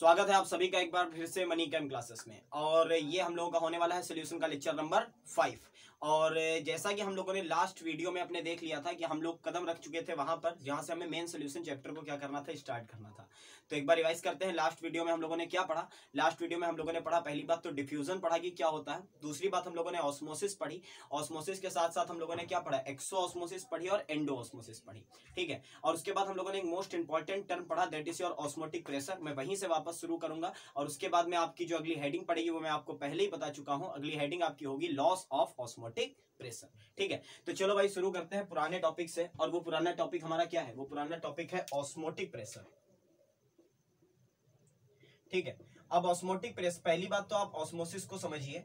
स्वागत है आप सभी का एक बार फिर से मनी कैम क्लासेस में। और ये हम लोगों का होने वाला है सॉल्यूशन का लेक्चर नंबर 5। और जैसा कि हम लोगों ने लास्ट वीडियो में अपने देख लिया था कि हम लोग कदम रख चुके थे वहां पर जहां से हमें मेन सॉल्यूशन चैप्टर को क्या करना था, स्टार्ट करना था। तो एक बार रिवाइज करते हैं। लास्ट वीडियो में हम लोगों ने क्या पढ़ा? लास्ट वीडियो में हम लोगों ने पढ़ा, पहली बात तो डिफ्यूजन पढ़ा कि क्या होता है। दूसरी बात हम लोगों ने ऑस्मोसिस पढ़ी। ऑस्मोसिस के साथ साथ हम लोगों ने क्या पढ़ा? एक्सो ऑस्मोसिस पढ़ी और एंडो ऑस्मोसिस पढ़ी। ठीक है। और उसके बाद हम लोगों ने एक मोस्ट इंपॉर्टेंट टर्म पढ़ा, that is your osmotic pressure. मैं वहीं से वापस शुरू करूंगा और उसके बाद में आपकी जो अगली हेडिंग पड़ेगी वो मैं आपको पहले ही बता चुका हूं। अगली हेडिंग आपकी होगी लॉस ऑफ ऑस्मोटिक प्रेशर। ठीक है, तो चलो भाई शुरू करते हैं पुराने टॉपिक से। और वो पुराना टॉपिक हमारा क्या है? वो पुराना टॉपिक है ऑस्मोटिक प्रेशर। ठीक है, अब ऑस्मोटिक प्रेशर, पहली बात तो आप ऑस्मोसिस को समझिए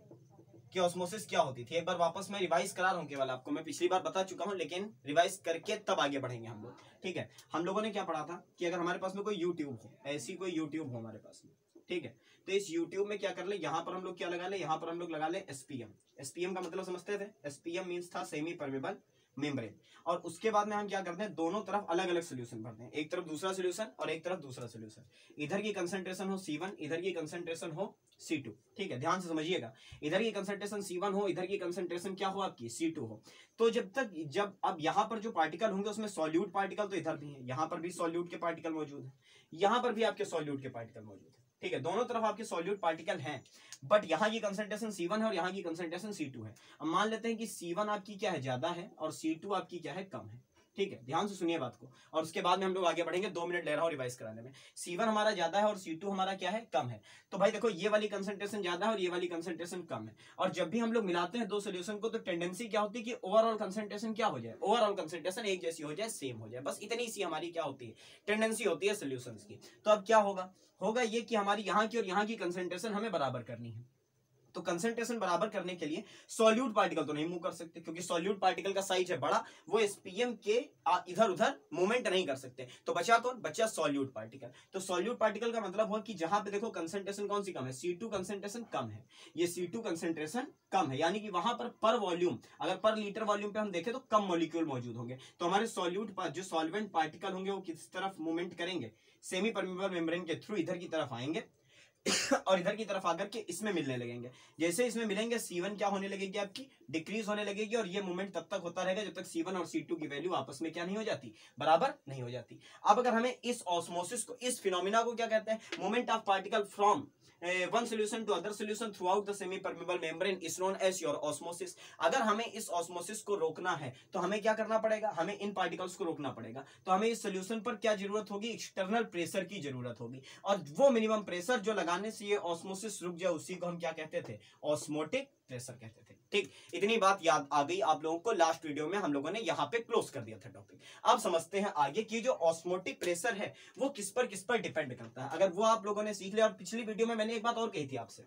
कि ऑस्मोसिस क्या होती थी। एक बार वापस मैं रिवाइज करा रहा हूं, केवल आपको मैं पिछली बार बता चुका हूं, लेकिन रिवाइज करके तब आगे बढ़ेंगे हम लोग। ठीक है, हम लोगों ने क्या पढ़ा था कि अगर हमारे पास में कोई यूट्यूब हो, ऐसी कोई यूट्यूब हो हमारे पास में, ठीक है, तो इस यूट्यूब में क्या कर ले, यहां पर हम लोग क्या लगा ले, यहां पर हम लोग लगा ले एसपीएम। एसपीएम का मतलब समझते थे? एसपीएम मींस था सेमी परमेबल मेम्ब्रेन। और उसके बाद में हम क्या करते हैं, दोनों तरफ अलग अलग सोल्यूशन भरते हैं, एक तरफ दूसरा सोल्यूशन और एक तरफ दूसरा सोल्यूशन। इधर की कंसंट्रेशन हो C1, इधर की कंसंट्रेशन हो C2। ठीक है, ध्यान से समझिएगा, इधर की कंसंट्रेशन C1 हो, इधर की कंसंट्रेशन क्या हो आपकी C2 हो। तो जब अब यहां पर जो पार्टिकल होंगे उसमें सॉल्यूट पार्टिकल तो इधर भी है, यहां पर भी सॉल्यूट के पार्टिकल मौजूद है, यहां पर भी आपके सॉल्यूट के पार्टिकल मौजूद है। ठीक है, दोनों तरफ आपके सॉल्यूट पार्टिकल हैं, बट यहाँ की कंसंट्रेशन C1 है और यहाँ की कंसंट्रेशन C2 है। अब मान लेते हैं कि C1 आपकी क्या है, ज्यादा है, और C2 आपकी क्या है, कम है। ठीक है, ध्यान से सुनिए बात को, और उसके बाद में हम लोग आगे बढ़ेंगे। 2 मिनट ले रहा हूं रिवाइज कराने में। C1 हमारा ज्यादा है और C2 हमारा क्या है, कम है। तो भाई देखो, ये वाली कंसंट्रेशन ज्यादा है और ये वाली कंसंट्रेशन कम है। और जब भी हम लोग मिलाते हैं दो सोल्यूशन को, तो टेंडेंसी क्या होती है कि ओवरऑल कंसंट्रेशन क्या हो जाए, ओवरऑल कंसंट्रेशन एक जैसी हो जाए, सेम हो जाए। बस इतनी सी हमारी क्या होती है, टेंडेंसी होती है सोल्यूशंस की। तो अब क्या होगा, होगा ये कि हमारी यहाँ की और यहाँ की कंसंट्रेशन हमें बराबर करनी है। तो कंसंट्रेशन बराबर करने के लिए सॉल्यूट पार्टिकल तो नहीं मूव कर सकते, क्योंकि सॉल्यूट पार्टिकल का साइज है बड़ा, वो एसपीएम के इधर उधर मूवमेंट नहीं कर सकते। तो बचा कौन? बचा सॉल्यूट पार्टिकल। तो सॉल्यूट पार्टिकल का मतलब हुआ कि जहां पे देखो कंसंट्रेशन कौन सी कम है, C2 कंसंट्रेशन कम है, ये C2 कंसंट्रेशन कम है, यानी कि वहां पर वॉल्यूम, अगर पर लीटर वॉल्यूम पे हम देखें तो कम मॉलिक्यूल मौजूद होंगे। तो हमारे सॉल्यूट जो सॉल्वेंट पार्टिकल होंगे वो किस तरफ मूवमेंट करेंगे, सेमी परमेबल मेम्ब्रेन के थ्रू इधर की तरफ आएंगे और इधर की तरफ आकर के इसमें मिलने लगेंगे। जैसे इसमें मिलेंगे C1 क्या होने लगेगी, आपकी डिक्रीज होने लगेगी, और ये मूवमेंट तब तक होता रहेगा जब तक C1 और C2 की वैल्यू आपस में क्या नहीं हो जाती, बराबर नहीं हो जाती। अब अगर हमें इस ऑस्मोसिस को, इस फिनोमिना को क्या कहते हैं, movement of particle from one solution to other solution throughout the semi permeable membrane is known as your osmosis. अगर हमें इस ऑस्मोसिस को रोकना है तो हमें क्या करना पड़ेगा, हमें इन पार्टिकल्स को रोकना पड़ेगा। तो हमें इस सोल्यूशन पर क्या जरूरत होगी, एक्सटर्नल प्रेशर की जरूरत होगी, और वो मिनिमम प्रेशर जो लगाने से ये ऑस्मोसिस रुक जाए उसी को हम क्या कहते थे, ऑस्मोटिक प्रेशर कहते थे। ठीक, इतनी बात याद आ गई आप लोगों को। लास्ट वीडियो में हम लोगों ने यहां पे क्लोज कर दिया था टॉपिक। अब समझते हैं आगे कि जो ऑस्मोटिक प्रेशर है वो किस पर डिपेंड करता है। अगर वो आप लोगों ने सीख लिया, और पिछली वीडियो में मैंने एक बात और कही थी आपसे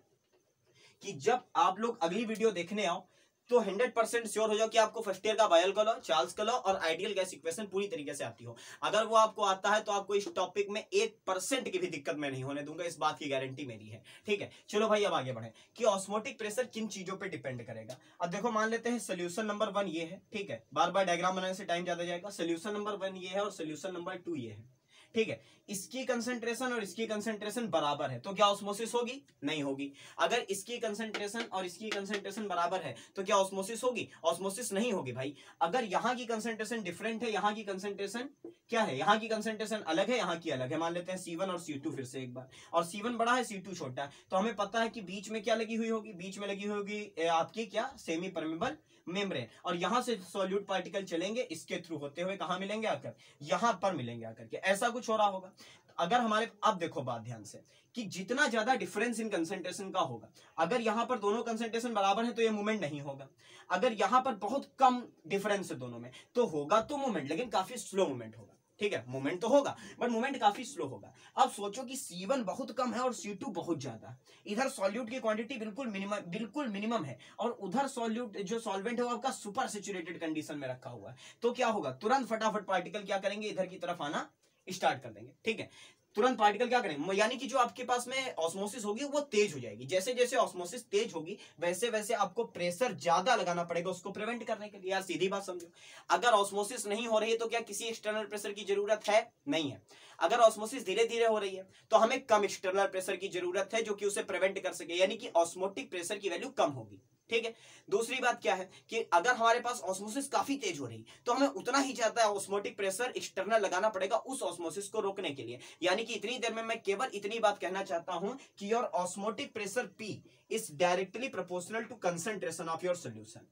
कि जब आप लोग अगली वीडियो देखने आओ तो 100% श्योर हो जाओ कि आपको फर्स्ट ईयर का बायल का लॉ, चार्ल्स का लॉ और आइडियल गैस इक्वेशन पूरी तरीके से आती हो। अगर वो आपको आता है तो आपको इस टॉपिक में 1% की भी दिक्कत मैं नहीं होने दूंगा, इस बात की गारंटी मेरी है। ठीक है, चलो भाई अब आगे बढ़े कि ऑस्मोटिक प्रेशर किन चीजों पे डिपेंड करेगा। अब देखो, मान लेते हैं सोल्यूशन नंबर 1 ये है, ठीक है, बार बार डायग्राम बनाने से टाइम ज्यादा जाएगा। सोल्यूशन नंबर 1 ये है और सोल्यूशन नंबर 2 ये है। ठीक है, इसकी कंसंट्रेशन और इसकी कंसंट्रेशन बराबर है, तो क्या ऑस्मोसिस होगी? नहीं होगी। अगर इसकी कंसंट्रेशन और इसकी कंसंट्रेशन बराबर है तो क्या ऑस्मोसिस होगी? ऑस्मोसिस नहीं होगी भाई। अगर यहां की कंसंट्रेशन डिफरेंट है, यहां की कंसंट्रेशन क्या है, यहां की कंसंट्रेशन अलग है, यहां की अलग है, मान लेते हैं C1 और C2 फिर से एक बार, और C1 बड़ा है, C2 छोटा है, तो हमें पता है कि बीच में क्या लगी हुई होगी, बीच में लगी होगी आपकी क्या, सेमी परमेबल मेम्ब्रेन। और यहां से सॉल्यूट पार्टिकल चलेंगे इसके थ्रू होते हुए, कहां मिलेंगे, आकर यहां पर मिलेंगे आकर के, ऐसा कुछ हो रहा होगा। अगर हमारे, अब देखो बात ध्यान से कि जितना ज्यादा डिफरेंस इन कंसंट्रेशन का होगा, अगर यहां पर दोनों कंसंट्रेशन बराबर है तो ये मूवमेंट नहीं होगा। अगर यहां पर बहुत कम डिफरेंस है दोनों में तो होगा तो मूवमेंट, लेकिन काफी स्लो मूवमेंट होगा। ठीक है, मूवमेंट तो होगा बट मूवमेंट काफी स्लो होगा। अब सोचो कि C1 बहुत कम है और C2 बहुत ज्यादा है, इधर सॉल्यूट की क्वांटिटी बिल्कुल मिनिमम है, और उधर सॉल्यूट जो सॉल्वेंट है वो आपका सुपर सैचुरेटेड कंडीशन में रखा हुआ है। तो क्या होगा, तुरंत फटाफट पार्टिकल क्या करेंगे, इधर की तरफ आना स्टार्ट कर देंगे। ठीक है, तुरंत पार्टिकल क्या करेंगे, यानी कि जो आपके पास में ऑस्मोसिस होगी वो तेज हो जाएगी। जैसे जैसे ऑस्मोसिस तेज होगी वैसे वैसे आपको प्रेशर ज्यादा लगाना पड़ेगा उसको प्रिवेंट करने के लिए। यार सीधी बात समझो, अगर ऑस्मोसिस नहीं हो रही है तो क्या किसी एक्सटर्नल प्रेशर की जरूरत है? नहीं है। अगर ऑस्मोसिस धीरे धीरे हो रही है तो हमें कम एक्सटर्नल प्रेशर की जरूरत है जो कि उसे प्रिवेंट कर सके, यानी कि ऑस्मोटिक प्रेशर की वैल्यू कम होगी। ठीक है। दूसरी बात क्या है कि अगर हमारे पास ऑस्मोसिस काफी तेज हो रही तो हमें उतना ही ज्यादा ऑस्मोटिक प्रेशर एक्सटर्नल लगाना पड़ेगा उस ऑस्मोसिस को रोकने के लिए। यानी कि इतनी देर में मैं केवल इतनी बात कहना चाहता हूं कि your osmotic pressure P is directly proportional to concentration of your solution.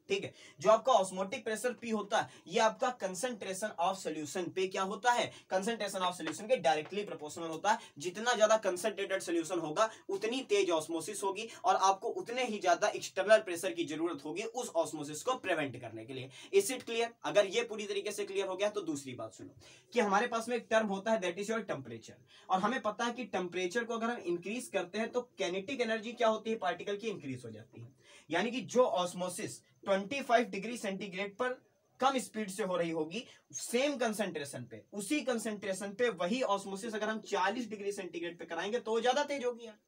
ठीक है। जो आपका ऑस्मोटिक प्रेशर P होता है ये आपका कंसंट्रेशन ऑफ सॉल्यूशन पे क्या होता है, कंसंट्रेशन ऑफ सॉल्यूशन के डायरेक्टली प्रोपोर्शनल होता है। जितना ज्यादा कंसंट्रेटेड सॉल्यूशन होगा उतनी तेज ऑस्मोसिस होगी और आपको उतने ही ज्यादा एक्सटर्नल प्रेशर की जरूरत होगी उस ऑस्मोसिस को प्रिवेंट करने के लिए। Is it clear? अगर ये पूरी तरीके से क्लियर हो गया तो दूसरी बात सुनो कि हमारे पास में एक टर्म होता है दैट इज योर टेम्परेचर, और हमें पता है कि टेम्परेचर को अगर हम इंक्रीज करते हैं तो काइनेटिक एनर्जी क्या होती है, पार्टिकल की इंक्रीज हो जाती है। यानी कि जो ऑस्मोसिस 25 डिग्री सेंटीग्रेड पर कम स्पीड से हो रही होगी सेम कंसंट्रेशन पे, उसी कंसंट्रेशन पे वही ऑस्मोसिस अगर हम 40 डिग्री सेंटीग्रेड पे कराएंगे तो ज्यादा तेज होगी। यार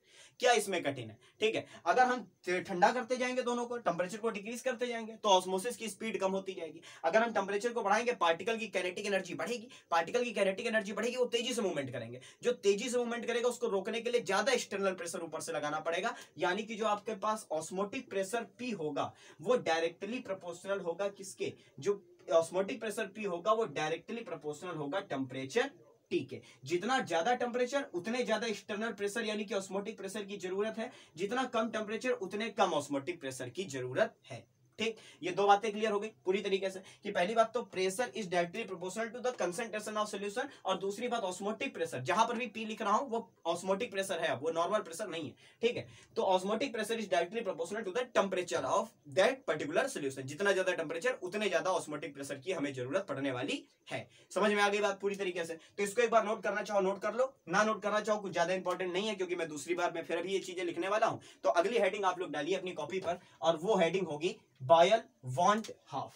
क्या इसमें कठिन है? ठीक है। अगर हम ठंडा करते जाएंगे दोनों को, टेम्परेचर को डिक्रीज करते जाएंगे तो ऑस्मोसिस की स्पीड कम होती जाएगी। अगर हम टेम्परेचर को बढ़ाएंगे पार्टिकल की काइनेटिक एनर्जी बढ़ेगी, पार्टिकल की काइनेटिक एनर्जी बढ़ेगी, वो तेजी से मूवमेंट करेंगे। जो तेजी से मूवमेंट करेगा उसको रोकने के लिए ज्यादा एक्सटर्नल प्रेशर ऊपर से लगाना पड़ेगा। यानी कि जो आपके पास ऑस्मोटिक प्रेशर P होगा वो डायरेक्टली प्रोपोर्शनल होगा किसके, जो ऑस्मोटिक प्रेशर P होगा वो डायरेक्टली प्रोपोर्शनल होगा टेम्परेचर T के। जितना ज्यादा टेम्परेचर उतने ज्यादा एक्सटर्नल प्रेशर यानी कि ऑस्मोटिक प्रेशर की जरूरत है, जितना कम टेम्परेचर उतने कम ऑस्मोटिक प्रेशर की जरूरत है। ठीक, ये दो बातें क्लियर हो गई पूरी तरीके से कि पहली बात तो pressure is directly proportional to the concentration of solution, और दूसरी बात ऑस्मोटिक प्रेशर, जहां पर भी P लिख रहा हूं वो ऑस्मोटिक प्रेशर है, वो नॉर्मल प्रेशर नहीं है। ठीक है। तो osmotic pressure is directly proportional to the temperature of that particular solution. जितना ज्यादा टेम्परेचर उतने ज्यादा ऑस्मोटिक प्रेशर की हमें जरूरत पड़ने वाली है। समझ में आ गई बात पूरी तरीके से? तो इसको एक बार नोट करना चाहो नोट कर लो, ना नोट करना चाहो कुछ ज्यादा इंपॉर्टेंट नहीं है क्योंकि मैं दूसरी बार में फिर भी ये चीजें लिखने वाला हूं। तो अगली हेडिंग आप लोग डालिए अपनी कॉपी पर और वो हेडिंग होगी बॉयल वांट हाफ।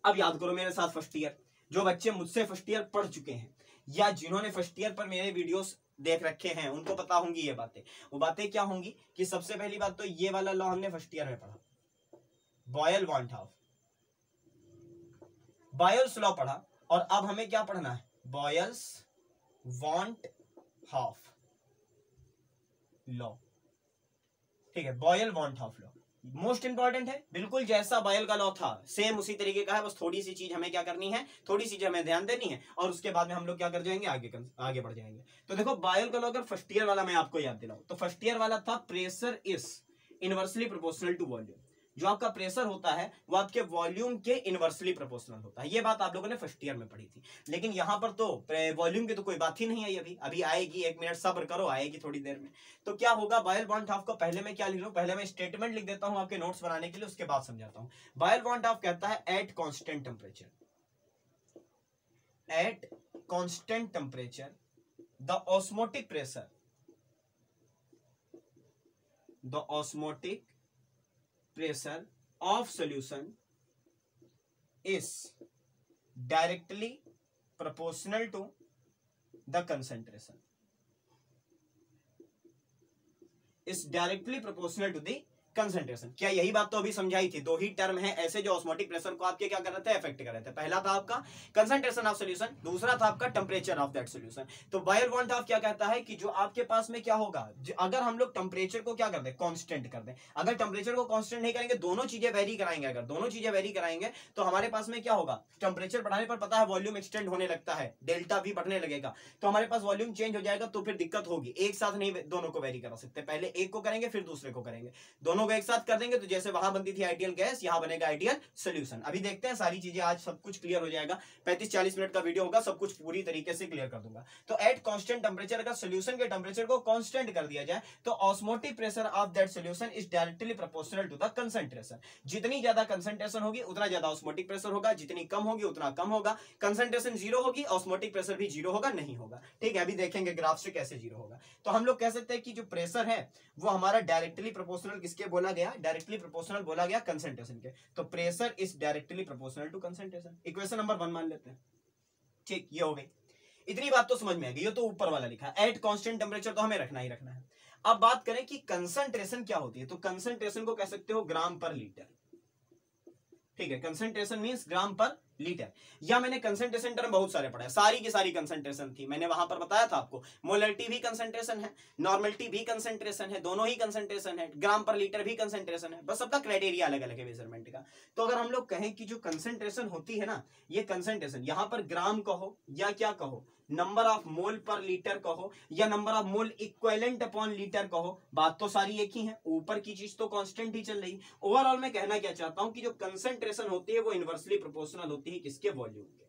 अब याद करो मेरे साथ फर्स्ट ईयर, जो बच्चे मुझसे फर्स्ट ईयर पढ़ चुके हैं या जिन्होंने फर्स्ट ईयर पर मेरे वीडियोस देख रखे हैं उनको पता होंगी ये बातें। वो बातें क्या होंगी कि सबसे पहली बात तो ये वाला लॉ हमने फर्स्ट ईयर में पढ़ा, Boyle van't Hoff, Boyle's law पढ़ा, और अब हमें क्या पढ़ना है, बॉयल्स वांट हाफ लॉ। ठीक है, Boyle van't Hoff law most important है, बिल्कुल जैसा बॉयल का लॉ था सेम उसी तरीके का है, बस थोड़ी सी चीज हमें क्या करनी है, थोड़ी सी चीज हमें ध्यान देनी है और उसके बाद में हम लोग क्या कर जाएंगे, आगे बढ़ जाएंगे। तो देखो बॉयल का लॉ अगर फर्स्ट ईयर वाला मैं आपको याद दिलाऊं तो फर्स्ट ईयर वाला था pressure is inversely proportional to volume. जो आपका प्रेशर होता है वो आपके वॉल्यूम के इनवर्सली प्रोपोर्शनल होता है। ये बात आप लोगों ने फर्स्ट ईयर में पढ़ी थी, लेकिन यहां पर तो वॉल्यूम की तो कोई बात ही नहीं है, अभी आएगी, एक मिनट सब्र करो, आएगी थोड़ी देर में। तो क्या होगा, बॉयल वांट हाफ को पहले मैं क्या लिख लूं, पहले मैं स्टेटमेंट लिख देता हूं आपके नोट्स बनाने के लिए, उसके बाद समझाता हूं। बॉयल वांट हाफ कहता है at constant temperature, eight constant temperature the osmotic pressure, the osmotic pressure of solution is directly proportional to the concentration, is directly proportional to the concentration. क्या यही बात तो अभी समझाई थी, दो ही टर्म है ऐसे जो ऑस्मोटिक प्रेशर को आपके क्या कर रहे थे, अफेक्ट कर रहे थे। पहला था आपका कंसंट्रेशन ऑफ सॉल्यूशन, दूसरा था आपका टेम्परेचर ऑफ दैट सॉल्यूशन। तो बॉयल वांट हाफ क्या कहता है कि जो आपके पास में क्या होगा, अगर हम लोग टेम्परेचर को क्या कर दें, कांस्टेंट कर दें, अगर टेम्परेचर को कांस्टेंट नहीं करेंगे, दोनों चीजें वेरी कराएंगे, अगर दोनों चीजें वेरी कराएंगे तो हमारे पास में क्या होगा, टेम्परेचर बढ़ाने पर पता है वॉल्यूम एक्सटेंड होने लगता है, डेल्टा भी बढ़ने लगेगा, तो हमारे पास वॉल्यूम चेंज हो जाएगा, तो फिर दिक्कत होगी। एक साथ नहीं दोनों को वेरी करा सकते, पहले एक को करेंगे फिर दूसरे को करेंगे, दोनों को एक साथ कर देंगे तो जैसे वहां बनती थी आइडियल गैस, यहां बनेगा आइडियल सॉल्यूशन। अभी देखते हैं सारी चीजें, आज सब कुछ क्लियर हो जाएगा, 35-40 मिनट का वीडियो होगा, सब कुछ पूरी तरीके से क्लियर कर दूंगा। तो एट कांस्टेंट टेम्परेचर, अगर सॉल्यूशन के टेम्परेचर को कांस्टेंट कर दिया जाए तो osmotic pressure of that solution is directly proportional to the concentration. जितनी ज्यादा कंसंट्रेशन होगी उतना ज्यादा ऑस्मोटिक प्रेशर होगा, जितनी कम होगी उतना कम होगा। कंसंट्रेशन जीरो होगी, ऑस्मोटिक प्रेशर भी जीरो होगा, नहीं होगा। ठीक है, अभी देखेंगे ग्राफ से कैसे जीरो होगा। तो हम लोग कह सकते हैं कि जो प्रेशर है वो हमारा डायरेक्टली प्रोपोर्शनल किसके बोला गया, डायरेक्टली प्रोपोर्शनल बोला गया कंसंट्रेशन के। तो pressure is directly proportional to concentration, equation number 1 मान लेते हैं। ठीक, ये हो गई। इतनी बात तो समझ में आ गई, ये तो ऊपर वाला लिखा है, एट कांस्टेंट टेम्परेचर तो हमें रखना ही रखना है। अब बात करें कि कंसंट्रेशन क्या होती है, तो कंसंट्रेशन को कह सकते हो ग्राम पर लीटर, ठीक है, कंसंट्रेशन मींस ग्राम पर लीटर। या मैंने कंसंट्रेशन टर्म बहुत सारे पढ़े, सारी की सारी कंसंट्रेशन थी, मैंने वहां पर बताया था आपको, मोलरिटी भी कंसंट्रेशन है, नॉर्मलिटी भी कंसंट्रेशन है, दोनों ही कंसंट्रेशन है, ग्राम पर लीटर भी कंसंट्रेशन है, बस सबका क्राइटेरिया अलग अलग है मेजरमेंट का। तो अगर हम लोग कहें कि जो कंसंट्रेशन होती है ना, ये कंसंट्रेशन यहां पर ग्राम कहो या क्या कहो, नंबर ऑफ मोल पर लीटर कहो या number of mole equivalent upon litre कहो, बात तो सारी एक ही है, ऊपर की चीज तो कांस्टेंट ही चल रही। ओवरऑल मैं कहना क्या चाहता हूं कि जो कंसंट्रेशन होती है वो इनवर्सली प्रोपोर्शनल होती है किसके, वॉल्यूम के,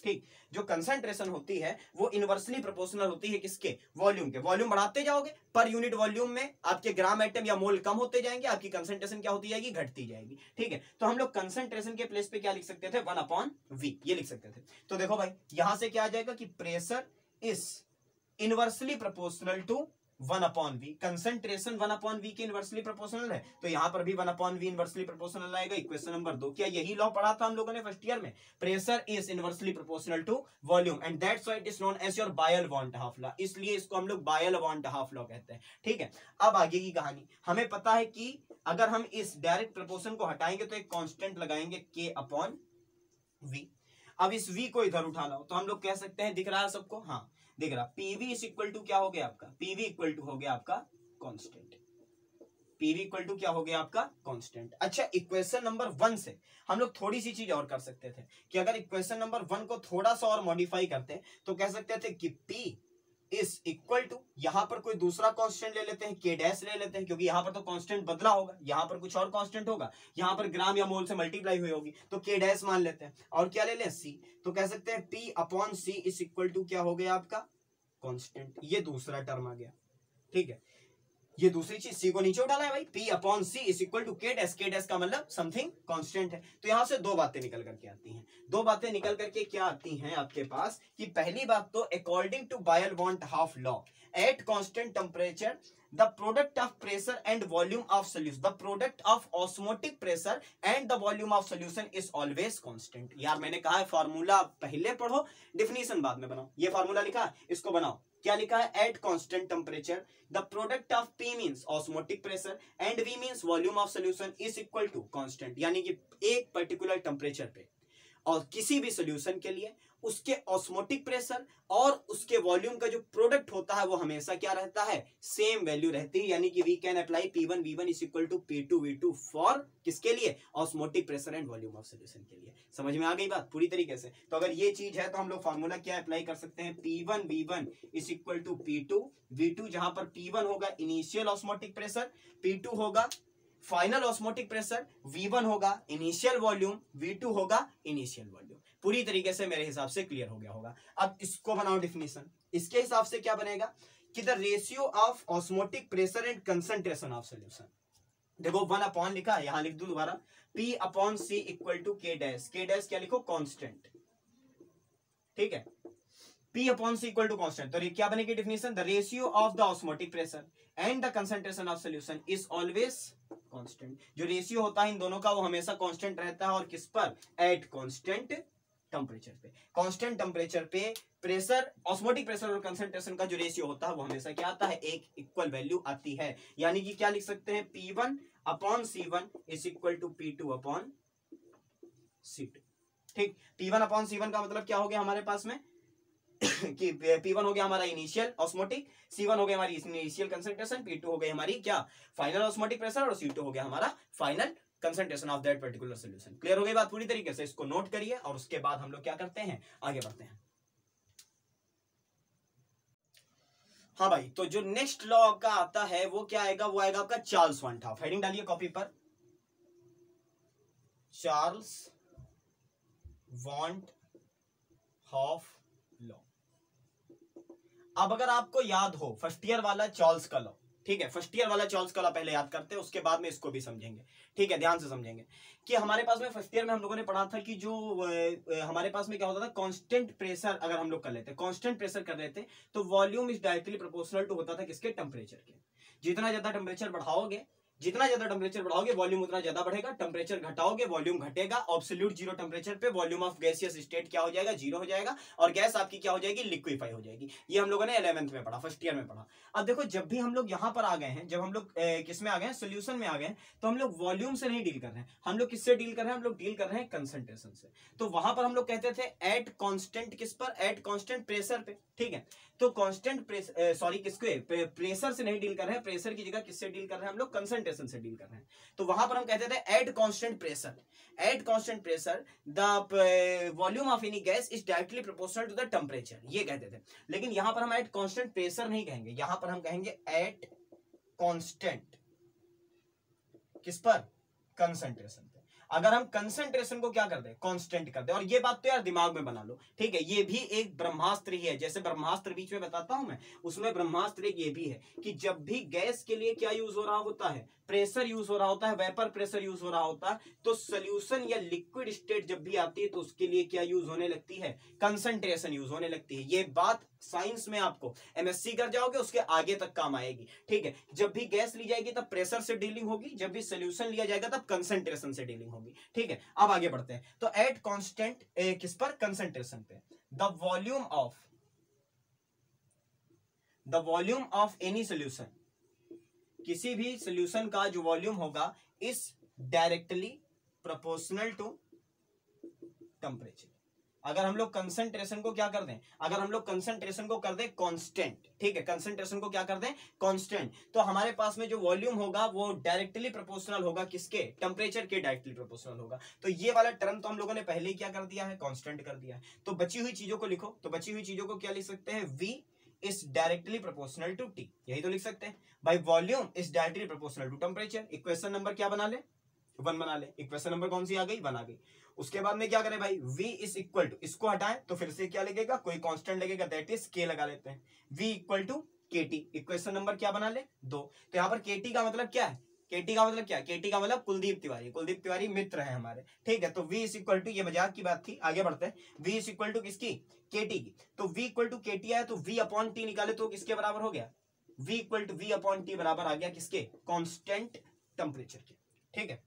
ठीक, जो कंसंट्रेशन होती है वो इनवर्सली प्रोपोर्शनल होती है किसके, वॉल्यूम के। वॉल्यूम बढ़ाते जाओगे पर यूनिट वॉल्यूम में आपके ग्राम एटम या मोल कम होते जाएंगे, आपकी कंसंट्रेशन क्या होती जाएगी, घटती जाएगी, ठीक है। तो हम लोग कंसंट्रेशन के प्लेस पे क्या लिख सकते थे, 1/V, ये लिख सकते थे। तो देखो भाई यहां से क्या आ जाएगा कि pressure is inversely proportional to 1/V, concentration 1/V के इनवर्सली प्रोपोर्शनल है, तो यहां पर भी 1/V इनवर्सली प्रोपोर्शनल आएगा। इक्वेशन नंबर 2, क्या यही लॉ पढ़ा था हम लोगों ने फर्स्ट ईयर में, pressure is inversely proportional to volume and that's why it is known as your Boyle van't Hoff law, इसलिए इसको हम लोग बायल वॉन्ट हाफ लॉ कहते हैं, ठीक है। अब आगे की कहानी, हमें पता है कि अगर हम इस डायरेक्ट प्रोपोर्शन को हटाएंगे तो एक कांस्टेंट लगाएंगे K/V। अब इस V को इधर उठा लो तो हम लोग कह सकते हैं, दिख रहा है सबको, हाँ दिख रहा, PV इज इक्वल टू क्या हो गया आपका, PV इक्वल टू हो गया आपका कांस्टेंट, PV इक्वल टू क्या हो गया आपका कांस्टेंट। अच्छा, इक्वेशन नंबर 1 से हम लोग थोड़ी सी चीज और कर सकते थे कि अगर इक्वेशन नंबर 1 को थोड़ा सा और मॉडिफाई करते तो कह सकते थे कि P इज इक्वल टू, यहां पर कोई दूसरा कांस्टेंट ले लेते हैं, K डैश ले लेते हैं, क्योंकि यहां पर तो कांस्टेंट बदला होगा, यहां पर कुछ और कांस्टेंट होगा, यहां पर ग्राम या मोल से मल्टीप्लाई हुई होगी, तो K डैश मान लेते हैं, और क्या ले लें, C, तो कह सकते हैं P/C इज इक्वल टू क्या हो गया आपका कांस्टेंट, ये दूसरा टर्म आ गया, ठीक है। ये दूसरी चीज, सी को नीचे उठाना है भाई, P/C is equal to K dash, K dash का मतलब समथिंग कांस्टेंट है। तो यहां से दो बातें निकल करके आती हैं, दो बातें निकल करके क्या आती हैं आपके पास, कि पहली बात तो अकॉर्डिंग टू बायल van't Hoff law at constant temperature the product of pressure and volume of solution, the product of osmotic pressure and the volume of solution is always constant. यार मैंने कहा है फॉर्मूला पहले पढ़ो, डिफिनीशन बाद में बनाओ, ये फॉर्मूला लिखा है इसको बनाओ, क्या लिखा है, at constant temperature the product of P means osmotic pressure and V means volume of solution is equal to constant, यानी कि एक पर्टिकुलर टेम्परेचर पे और किसी भी सॉल्यूशन के लिए उसके ऑस्मोटिक प्रेशर और उसके वॉल्यूम का जो प्रोडक्ट होता है वो हमेशा क्या रहता है, सेम वैल्यू रहती है, यानी कि we can apply P1V1 is equal to P2V2 for किसके लिए, osmotic pressure and volume of solution के लिए। समझ में आ गई बात पूरी तरीके से। तो अगर ये चीज है तो हम लोग फॉर्मूला क्या अप्लाई कर सकते हैं, P1V1 is equal to P2V2, जहां पर P1 होगा इनिशियल ऑस्मोटिक प्रेशर, P2 होगा फाइनल ऑस्मोटिक प्रेशर, V1 होगा इनिशियल वॉल्यूम, V2 होगा इनिशियल वॉल्यूम। पूरी तरीके से मेरे हिसाब से क्लियर हो गया होगा। अब इसको बनाओ डिफिनीशन, इसके हिसाब से क्या बनेगा कि the ratio of osmotic pressure and concentration of solution, देखो 1 लिखा है, यहां लिख दूं दोबारा, P/C equal to K dash, K dash क्या लिखो, कांस्टेंट, ठीक है, P/C इक्वल टू कांस्टेंट। तो क्या बनेगी definition, the ratio of the osmotic pressure and the concentration of solution is always constant. जो रेशियो होता है इन दोनों का वो हमेशा कांस्टेंट रहता है, और किस पर, एट कांस्टेंट टेम्परेचर पे। कांस्टेंट टेम्परेचर पे प्रेशर, ऑस्मोटिक प्रेशर और कंसंट्रेशन का जो रेशियो होता है वो हमेशा क्या आता है, एक इक्वल वैल्यू आती है, यानी कि क्या लिख सकते हैं, P1/C1 is equal to P2/C2, ठीक। P1/C1 का मतलब क्या हो गया हमारे पास में कि P1 हो गया हमारा इनिशियल ऑस्मोटिक, C1 हो गया हमारी इनिशियल कंसंट्रेशन, P2 हो गई हमारी क्या, फाइनल ऑस्मोटिक प्रेशर, और C2 हो गया हमारा final concentration of that particular solution. Clear हो गई बात पूरी तरीके से, इसको नोट करिए और उसके बाद हम लोग क्या करते हैं, आगे बढ़ते हैं। हाँ भाई, तो जो नेक्स्ट लॉ आपका आता है वो क्या आएगा, वो आएगा आपका चार्ल्स वॉन्ट हाफ। हेडिंग डालिए कॉपी पर, चार्ल्स वॉन्ट हाफ लॉ। अब अगर आपको याद हो फर्स्ट ईयर वाला चार्ल्स का लॉ, ठीक है, फर्स्ट ईयर वाला चार्ल्स का लॉ पहले याद करते हैं, उसके बाद में इसको भी समझेंगे, ठीक है, ध्यान से समझेंगे। कि हमारे पास में फर्स्ट ईयर में हम लोगों ने पढ़ा था कि जो हमारे पास में क्या होता था, कांस्टेंट प्रेशर अगर हम लोग कर लेते, कांस्टेंट प्रेशर कर लेते तो volume is directly proportional to होता था किसके, टेम्परेचर के। जितना ज्यादा टेम्परेचर बढ़ाओगे, जितना ज्यादा टेम्परेचर बढ़ाओगे वॉल्यूम उतना ज्यादा बढ़ेगा, टेम्परेचर घटाओगे वॉल्यूम घटेगा। एब्सोल्यूट जीरो टेम्परेचर पे वॉल्यूम ऑफ गैसियस स्टेट क्या हो जाएगा, जीरो हो जाएगा, और गैस आपकी क्या हो जाएगी, लिक्विफाई हो जाएगी। ये हम लोगों ने 11th में पढ़ा, फर्स्ट ईयर में पढ़ा। अब देखो जब भी हम लोग यहाँ पर आ गए हैं, जब हम लोग किस में आ गए हैं, सोल्यूशन में आ गए हैं, तो हम लोग वॉल्यूम से नहीं डील कर रहे हैं, हम लोग किससे डील कर रहे हैं, हम लोग डील कर रहे हैं कंसंट्रेशन से। तो वहां पर हम लोग कहते थे एट कांस्टेंट, किस पर, एट कांस्टेंट प्रेशर पे, ठीक है। तो कांस्टेंट सॉरी किसके, प्रेशर से नहीं डील कर रहे हैं, प्रेशर की जगह किससे डील कर रहे हैं हम लोग, कंसंट्रेशन से डील कर रहे हैं। तो वहां पर हम कहते थे at constant pressure, at constant pressure the volume of any gas is directly proportional to the temperature, ये कहते थे। लेकिन यहां पर हम एट कांस्टेंट प्रेशर नहीं कहेंगे, यहां पर हम कहेंगे एट कांस्टेंट, किस पर, कंसंट्रेशन। अगर हम कंसंट्रेशन को क्या कर दे, कांस्टेंट कर दे, और ये बात तो यार दिमाग में बना लो, ठीक है। ये भी एक ब्रह्मास्त्र ही है, जैसे ब्रह्मास्त्र बीच में बताता हूं मैं, उसमें ब्रह्मास्त्र एक ये भी है कि जब भी गैस के लिए क्या यूज हो रहा होता है, प्रेशर यूज हो रहा होता है, वेपर प्रेशर यूज हो रहा होता है, तो सोल्यूशन या लिक्विड स्टेट जब भी आती है तो उसके लिए क्या यूज होने लगती है, कंसंट्रेशन यूज होने लगती है। ये बात साइंस में आपको एमएससी कर जाओगे उसके आगे तक काम आएगी, ठीक है। जब भी गैस ली जाएगी तब प्रेशर से डीलिंग होगी, जब भी सोल्यूशन लिया जाएगा तब कंसंट्रेशन से डीलिंग होगी, ठीक है। अब आगे बढ़ते हैं। तो एट कांस्टेंट किस पर, कंसंट्रेशन पे, the volume of any solution, किसी भी सोल्यूशन का जो वॉल्यूम होगा is directly proportional to temperature. अगर हम लोग कंसंट्रेशन को क्या कर दें, अगर हम लोग कंसंट्रेशन को कर दें कांस्टेंट, ठीक है, कंसंट्रेशन को क्या कर दें, कांस्टेंट, तो हमारे पास में जो वॉल्यूम होगा वो डायरेक्टली प्रोपोर्शनल होगा किसके, टेम्परेचर के डायरेक्टली प्रोपोर्शनल होगा। तो ये वाला टर्म तो हम लोगों ने पहले ही क्या कर दिया है, कांस्टेंट कर दिया है। तो बची हुई चीजों को लिखो, तो बची हुई चीजों को क्या लिख सकते हैं, V is directly proportional to T, यही तो लिख सकते हैं भाई। Volume is directly proportional to temperature. Equation number क्या बना ले, 1 बना ले। इक्वेशन नंबर कौन सी आ गई, 1 आ गई। उसके बाद में क्या करें भाई, V इज इक्वल टू, इसको हटाएं तो फिर से क्या लगेगा, कोई कांस्टेंट लगेगा, दैट इज K लगा लेते हैं। V equal to KT। Equation number क्या बना ले, 2। तो यहाँ पर KT का मतलब क्या है, KT का मतलब क्या है, KT का मतलब कुलदीप तिवारी, कुलदीप तिवारी मित्र है हमारे, ठीक है। तो V इज इक्वल टू, ये मजाक की बात थी, आगे बढ़ते हैं। V इज इक्वल टू किसकी, KT की। तो V इक्वल टू KT आया तो V अपॉन T निकाले तो किसके बराबर हो गया, V equal to V upon T बराबर आ गया किसके, कांस्टेंट टेम्परेचर के, ठीक है।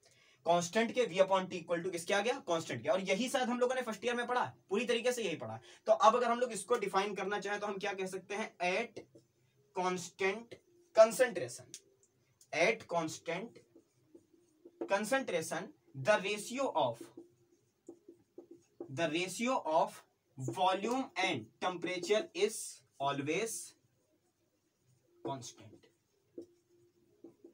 कांस्टेंट के V upon T equal to किसके आ गया, कांस्टेंट के। और यही शायद हम लोगों ने फर्स्ट ईयर में पढ़ा, पूरी तरीके से यही पढ़ा। तो अब अगर हम लोग इसको डिफाइन करना चाहें तो हम क्या कह सकते हैं, at constant concentration, at constant concentration the ratio of volume and temperature is always constant,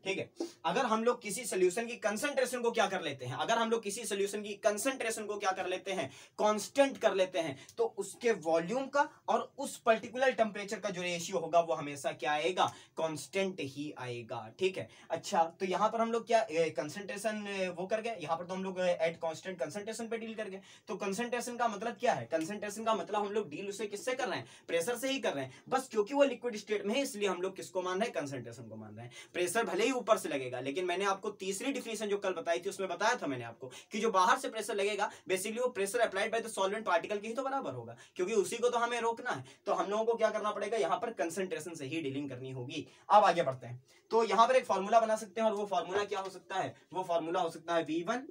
ठीक है। अगर हम लोग किसी सोल्यूशन की कंसंट्रेशन को क्या कर लेते हैं, अगर हम लोग किसी सोल्यूशन की कंसंट्रेशन को क्या कर लेते हैं, कांस्टेंट कर लेते हैं, तो उसके वॉल्यूम का और उस पर्टिकुलर टेम्परेचर का जो रेशियो होगा वो हमेशा क्या आएगा, कांस्टेंट ही आएगा, ठीक है। अच्छा, तो यहां पर हम लोग क्या कंसंट्रेशन वो कर गए, यहां पर तो हम लोग एट कांस्टेंट कंसंट्रेशन पे डील कर गए। तो कंसंट्रेशन का मतलब क्या है, कंसंट्रेशन का मतलब हम लोग डील उसे किससे कर रहे हैं, प्रेशर से ही कर रहे हैं। बस क्योंकि वो लिक्विड स्टेट में है इसलिए हम लोग किसको मान रहे हैं, कंसंट्रेशन को मान रहे हैं। प्रेशर भले ही ऊपर से लगेगा, लेकिन मैंने आपको तीसरी डिफिनेशन जो कल बताई थी उसमें बताया था मैंने आपको कि जो बाहर से प्रेशर लगेगा बेसिकली वो pressure applied by the solvent particle के ही तो बराबर होगा, क्योंकि उसी को तो हमें रोकना है। तो हम लोगों को क्या करना पड़ेगा, यहां पर कंसंट्रेशन से ही डीलिंग करनी होगी। अब आगे बढ़ते हैं। तो यहां पर एक फॉर्मूला बना सकते हैं, और वो फॉर्मूला क्या हो सकता है, वो फॉर्मूला हो सकता है V1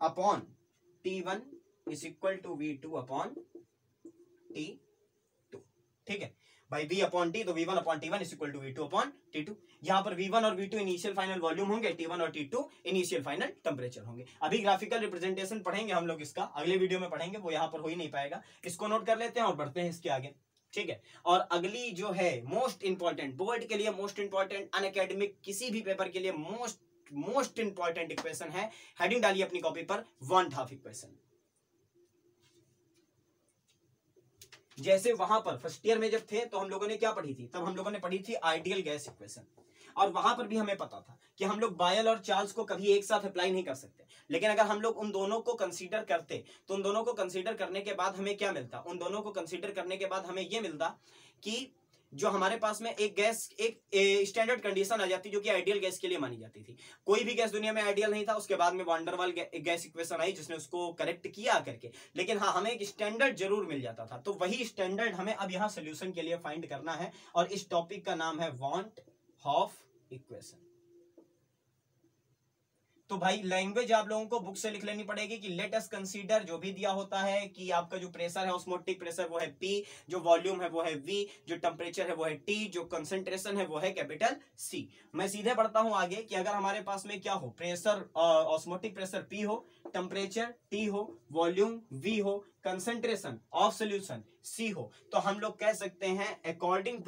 upon T1 is equal to V2 upon T2, ठीक है भाई। V अपॉन T, तो V1 upon T1 is equal to V2 upon T2। यहाँ पर V1 और V2 इनिशियल फाइनल वॉल्यूम होंगे, T1 और T2 इनिशियल फाइनल टेम्परेचर होंगे। अभी ग्राफिकल रिप्रेजेंटेशन पढ़ेंगे हम लोग, इसका अगले वीडियो में पढ़ेंगे, वो यहाँ पर हो ही नहीं पाएगा। इसको नोट कर लेते हैं और बढ़ते हैं इसके आगे, ठीक है। और अगली जो है मोस्ट इंपॉर्टेंट, बोर्ड के लिए मोस्ट इंपॉर्टेंट, अनअकैडमिक किसी भी पेपर के लिए मोस्ट इंपॉर्टेंट इक्वेशन है। हेडिंग डालिए अपनी कॉपी पर, वांट हाफ इक्वेशन। जैसे वहां पर फर्स्ट ईयर में जब थे तो हम लोगों ने क्या पढ़ी थी, तब हम लोगों ने पढ़ी थी आइडियल गैस इक्वेशन, और वहां पर भी हमें पता था कि हम लोग बायल और चार्ल्स को कभी एक साथ अप्लाई नहीं कर सकते। लेकिन अगर हम लोग उन दोनों को कंसीडर करते तो उन दोनों को कंसीडर करने के बाद हमें क्या मिलता, उन दोनों को कंसीडर करने के बाद हमें यह मिलता कि जो हमारे पास में एक गैस, एक स्टैंडर्ड कंडीशन आ जाती जो कि आइडियल गैस के लिए मानी जाती थी। कोई भी गैस दुनिया में आइडियल नहीं था, उसके बाद में वान डर वाल गैस इक्वेशन आई जिसने उसको करेक्ट किया करके, लेकिन हाँ हमें एक स्टैंडर्ड जरूर मिल जाता था। तो वही स्टैंडर्ड हमें अब यहाँ सोल्यूशन के लिए फाइंड करना है, और इस टॉपिक का नाम है वांट हाफ इक्वेशन। तो भाई लैंग्वेज आप लोगों को बुक से लिख लेनी पड़ेगी कि लेट अस कंसीडर, जो भी दिया होता है कि आपका जो प्रेशर है ऑस्मोटिक प्रेशर वो है P, जो वॉल्यूम है वो है V, जो टेम्परेचर है वो है T, जो कंसंट्रेशन है वो है कैपिटल C। मैं सीधे बढ़ता हूं आगे कि अगर हमारे पास में क्या हो, प्रेशर ऑस्मोटिक प्रेशर P हो, टेम्परेचर T हो, वॉल्यूम V हो, कंसंट्रेशन ऑफ सोल्यूशन C हो, तो हम लोग कह सकते हैं अकॉर्डिंग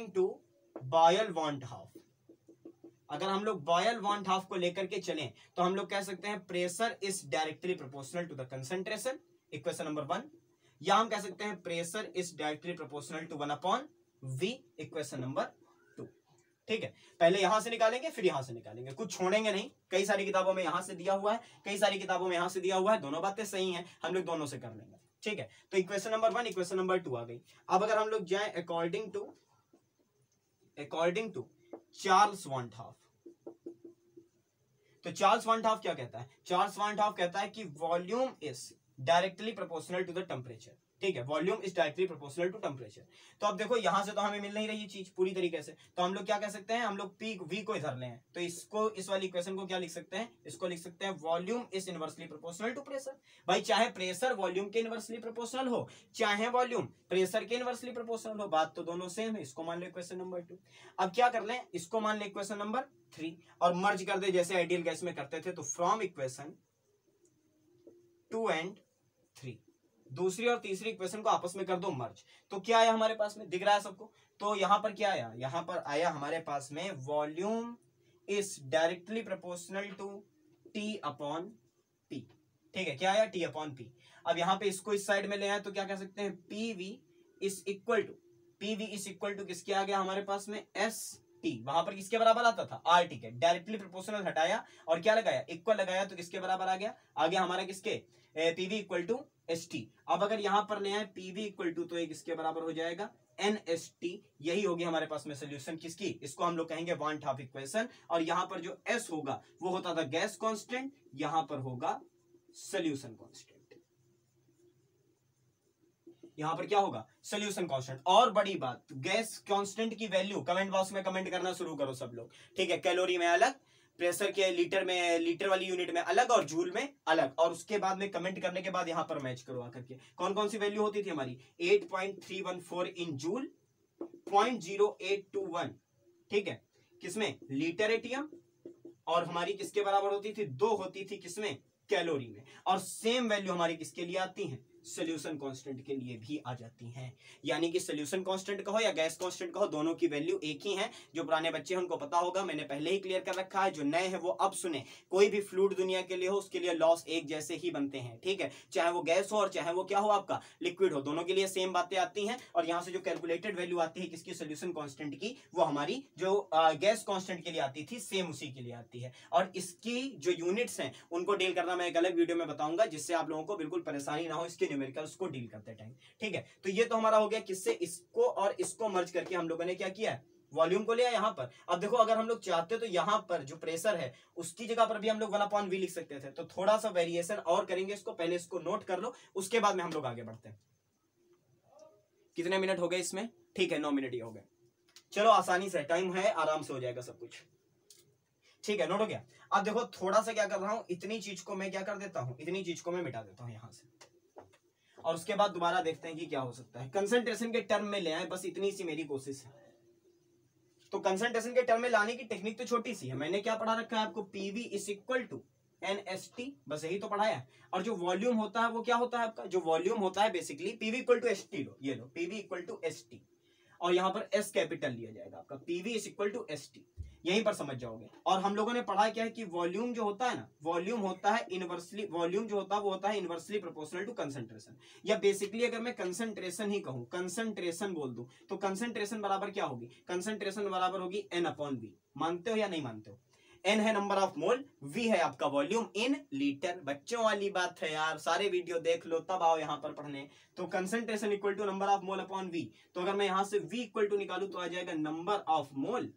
टू बॉयल-वांट-हाफ, अगर हम लोग बॉयल-वांट-हाफ को लेकर के चलें तो हम लोग कह सकते हैं pressure is directly proportional to the concentration, equation number 1, या हम कह सकते हैं pressure is directly proportional to 1/V, equation number 2। ठीक है, पहले यहां से निकालेंगे फिर यहां से निकालेंगे, कुछ छोड़ेंगे नहीं। कई सारी किताबों में यहां से दिया हुआ है, कई सारी किताबों में यहां से दिया हुआ है, दोनों बातें सही हैं, हम लोग दोनों से कर लेंगे। ठीक है, तो इक्वेशन नंबर 1 इक्वेशन नंबर 2 आ गई। अब अगर हम लोग जाएं according to Charles want half, तो चार्ल्स वांट हाफ क्या कहता है, चार्ल्स वांट हाफ कहता है कि volume is directly proportional to the temperature. ठीक है, volume is directly proportional to temperature. तो अब देखो यहां से तो हमें मिल नहीं रही चीज पूरी तरीके से, तो हम लोग क्या कह सकते हैं, हम लोग पी वी को इधर ले हैं, तो इसको, इस वाली इक्वेशन को क्या लिख सकते हैं, इसको लिख सकते हैं volume is inversely proportional to pressure. भाई चाहे प्रेशर वॉल्यूम के इनवर्सली प्रोपोर्शनल हो, चाहे वॉल्यूम प्रेशर के इनवर्सली प्रोपोर्शनल हो, बात तो दोनों सेम है। इसको मान लो इक्वेशन नंबर 2। अब क्या कर लें, इसको मान ले इक्वेशन नंबर 3 और मर्ज कर दे जैसे आइडियल गैस में करते थे। तो फ्रॉम इक्वेशन 2 एंड 3, दूसरी और तीसरी इक्वेशन को आपस में कर दो मर्ज, तो क्या आया हमारे पास में, दिख रहा है सबको। तो यहां पर क्या आया, यहां पर आया हमारे पास में volume is directly proportional to T/P। ठीक है, क्या आया, T/P। अब यहां पे इसको इस साइड में ले आए तो क्या कह सकते हैं, PV इज इक्वल टू किसके आ गया हमारे पास में, ST। वहां पर किसके बराबर आता था, RT के। डायरेक्टली प्रोपोर्शनल हटाया और क्या लगाया, इक्वल लगाया, तो किसके बराबर आ गया हमारा किसके, PV इक्वल टू ST। अब अगर यहां पर ले आए PV इक्वल टू, तो एक इसके बराबर हो जाएगा NST। यही होगी हमारे पास में सोल्यूशन किसकी, इसको हम लोग कहेंगे वांट हाफ इक्वेशन। और यहां पर जो S होगा वो होता था गैस कांस्टेंट, यहां पर होगा सोल्यूशन कांस्टेंट। यहां पर क्या होगा, सोल्यूशन कांस्टेंट। और बड़ी बात, गैस कांस्टेंट की वैल्यू कमेंट बॉक्स में कमेंट करना शुरू करो सब लोग। ठीक है, कैलोरी में अलग, प्रेशर के लीटर में, लीटर वाली यूनिट में अलग और जूल में अलग। और उसके बाद में कमेंट करने के बाद यहां पर मैच करो आकर के, कौन कौन सी वैल्यू होती थी हमारी, 8.314 इन जूल, 0.0821, ठीक है, किसमें, लीटर एटीएम, और हमारी किसके बराबर होती थी, 2 होती थी किसमें, कैलोरी में। और सेम वैल्यू हमारी किसके लिए आती है, सोल्यूशन कांस्टेंट के लिए भी आ जाती हैं। यानी कि सोल्यूशन कांस्टेंट कहो या गैस कांस्टेंट कहो, दोनों की वैल्यू एक ही है। जो पुराने बच्चे हैं उनको पता होगा, मैंने पहले ही क्लियर कर रखा है। जो नए हैं वो अब सुने, कोई भी फ्लूइड दुनिया के लिए हो उसके लिए लॉस एक जैसे ही बनते हैं। ठीक है, चाहे वो गैस हो और चाहे वो क्या हो आपका लिक्विड हो, दोनों के लिए सेम बातें आती हैं। और यहाँ से जो कैलकुलेटेड वैल्यू आती है किसकी, सोल्यूशन कांस्टेंट की, वो हमारी जो गैस कांस्टेंट के लिए आती थी सेम उसी के लिए आती है। और इसकी जो यूनिट्स हैं उनको डील करना मैं एक अलग वीडियो में बताऊंगा, जिससे आप लोगों को बिल्कुल परेशानी ना हो इसके न्यूमेरिकल्स को डील करते टाइम। ठीक है, तो ये तो हमारा हो गया किससे, इसको और इसको मर्ज करके हम लोगों ने क्या किया है, वॉल्यूम को लिया यहां पर। अब देखो अगर हम लोग चाहते तो यहां पर जो प्रेशर है उसकी जगह पर भी हम लोग 1/V लिख सकते थे। तो थोड़ा सा वेरिएशन और करेंगे इसको, पहले इसको नोट कर लो, उसके बाद में हम लोग आगे बढ़ते हैं। कितने मिनट हो गए इसमें, ठीक है 9 मिनट ही हो गए। चलो आसानी से, टाइम है, आराम से हो जाएगा सब कुछ। ठीक है, नोट हो गया। अब देखो थोड़ा सा क्या कर रहा हूं, इतनी चीज को मैं क्या कर देता हूं, इतनी चीज को मैं मिटा देता हूं यहां से, और उसके बाद दोबारा देखते हैं कि क्या हो सकता है। कंसंट्रेशन के टर्म में ले आए, बस इतनी सी मेरी कोशिश है। तो कंसंट्रेशन के टर्म में लाने की टेक्निक तो छोटी सी है, मैंने क्या पढ़ा रखा है आपको, PV is equal to NST, बस यही तो पढ़ाया है। और जो वॉल्यूम होता है वो क्या होता है आपका, जो वॉल्यूम होता है basically PV equal to ST, लो ये लो, PV इक्वल टू ST, और यहां पर S कैपिटल लिया जाएगा आपका, PV is equal to ST, यहीं पर समझ जाओगे। और हम लोगों ने पढ़ा क्या है कि वॉल्यूम जो होता है ना, वॉल्यूम होता है इनवर्सली, वॉल्यूम जो होता है वो होता है इनवर्सली प्रोपोर्शनल टू कंसंट्रेशन। या बेसिकली अगर मैं कंसंट्रेशन ही कहूं, कंसंट्रेशन बोल दूं, तो कंसंट्रेशन बराबर क्या होगी, कंसंट्रेशन बराबर होगी N/V। मानते हो या नहीं मानते हो, N है नंबर ऑफ मोल, V है आपका वॉल्यूम इन लीटर। बच्चों वाली बात है यार, सारे वीडियो देख लो तब आओ यहां पर पढ़ने। तो concentration equal to number of mole upon V। तो अगर मैं यहां से V इक्वल टू निकालू तो आ जाएगा number of mole,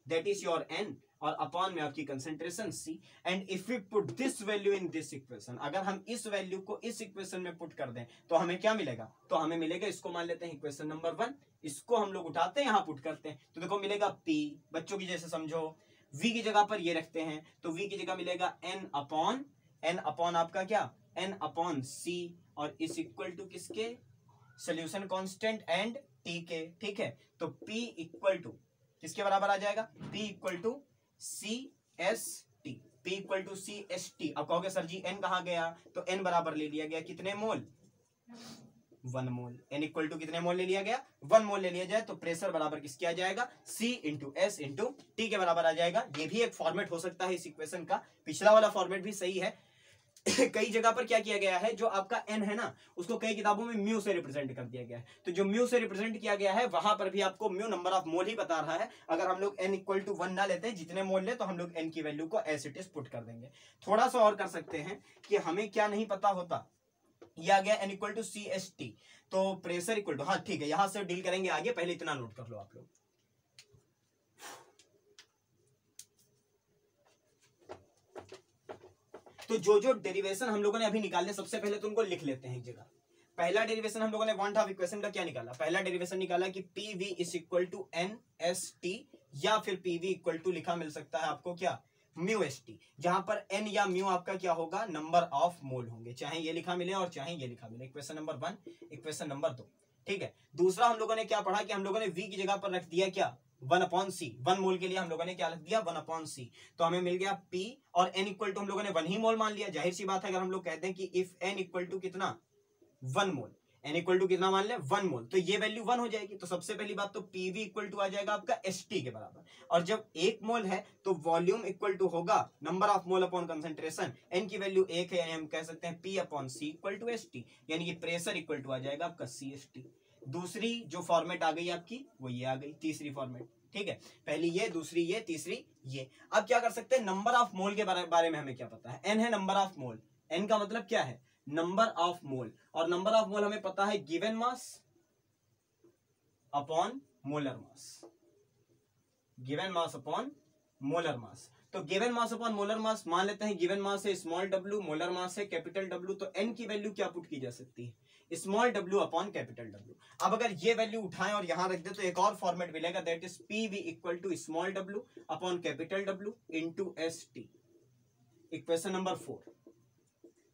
that is your N, और अपॉन में आपकी concentration C। And if we put this value in this equation, अगर हम इस वैल्यू को इस इक्वेशन में पुट कर दें तो हमें क्या मिलेगा, तो हमें मिलेगा, इसको मान लेते हैं इक्वेशन नंबर 1, इसको हम लोग उठाते हैं यहां पुट करते हैं, तो देखो मिलेगा P, बच्चों की जैसे समझो, v की जगह पर ये रखते हैं तो v की जगह मिलेगा n अपॉन आपका क्या n अपॉन c और इस इक्वल टू किसके सोल्यूशन कांस्टेंट एंड t के, ठीक है। तो p इक्वल टू किसके बराबर आ जाएगा, p equal to C S T, p equal to C S T. अब कहोगे सर जी n कहाँ गया, तो n बराबर ले लिया गया कितने मोल, 1 मोल। n इक्वल टू कितने मोल ले लिया गया, 1 मोल ले लिया जाए तो प्रेशर बराबर किसके आ जाएगा, c into S into T के बराबर आ जाएगा। ये भी एक फॉर्मेट हो सकता है इस इक्वेशन का, पिछला वाला फॉर्मेट भी सही है। कई जगह पर क्या किया गया है, जो आपका n है ना उसको कई किताबों में म्यू से रिप्रेजेंट कर दिया गया है, तो जो म्यू से रिप्रेजेंट किया गया है वहां पर भी आपको म्यू नंबर ऑफ मोल ही बता रहा है। अगर हम लोग n इक्वल टू 1 ना लेते हैं, जितने मोल ले तो हम लोग n की वैल्यू को एज इट इज पुट कर देंगे। थोड़ा सा और कर सकते हैं कि हमें क्या नहीं पता होता, ये आ गया n equal to C S T, तो प्रेशर इक्वल टू, हाँ ठीक है, यहां से डील करेंगे आगे, पहले इतना नोट कर लो आप लोग। तो जो डेरिवेशन हम लोगों ने अभी निकाले, सबसे पहले तो उनको लिख लेते हैं एक जगह। पहला डेरिवेशन हम लोगों ने वन हाफ इक्वेशन का क्या निकाला, पहला डेरिवेशन निकाला कि P V is equal to N S T, या फिर पी वी इक्वल टू लिखा मिल सकता है आपको क्या, म्यू एस टी, जहां पर एन या म्यू आपका क्या होगा, नंबर ऑफ मोल होंगे, चाहे ये लिखा मिले और चाहे ये लिखा मिले। इक्वेशन नंबर 1, इक्वेशन नंबर 2, ठीक है। दूसरा हम लोगों ने क्या पढ़ा कि हम लोगों ने वी की जगह पर रख दिया क्या, 1 अपॉन सी, 1 मोल के लिए हम लोगों ने क्या रख दिया, 1 अपॉन सी, तो हमें मिल गया P और n इक्वल टू हम लोगों ने 1 ही मोल मान लिया। जाहिर सी बात है अगर हम लोग कहते हैं कि इफ n इक्वल टू कितना 1 मोल, n इक्वल टू कितना मान ले 1 मोल, तो ये वैल्यू 1 हो जाएगी। तो सबसे पहली बात तो PV इक्वल टू आ जाएगा आपका ST के बराबर, और जब 1 मोल है तो वॉल्यूम इक्वल टू होगा number of mole upon concentration, n की वैल्यू 1 है, यानी हम कह सकते हैं P upon C equal to ST, यानी कि प्रेशर इक्वल टू आ जाएगा आपका CST। दूसरी जो फॉर्मेट आ गई आपकी वो ये आ गई, तीसरी फॉर्मेट, ठीक है। पहली ये, दूसरी ये, तीसरी ये। अब क्या कर सकते हैं, नंबर ऑफ मोल के बारे में हमें क्या पता है, n है नंबर ऑफ मोल, n का मतलब क्या है, नंबर ऑफ मोल, और नंबर ऑफ मोल हमें पता है given mass upon molar mass, given mass upon molar mass. तो given mass upon molar mass मान लेते हैं, गिवन मास है स्मॉल w, मोलर मास है कैपिटल W, तो n की वैल्यू क्या पुट की जा सकती है, small w upon capital W। अब अगर ये वैल्यू उठाएं और यहां रख दे तो एक और फॉर्मेट मिलेगा, that is PV equal to small w upon capital W into ST, equation number 4,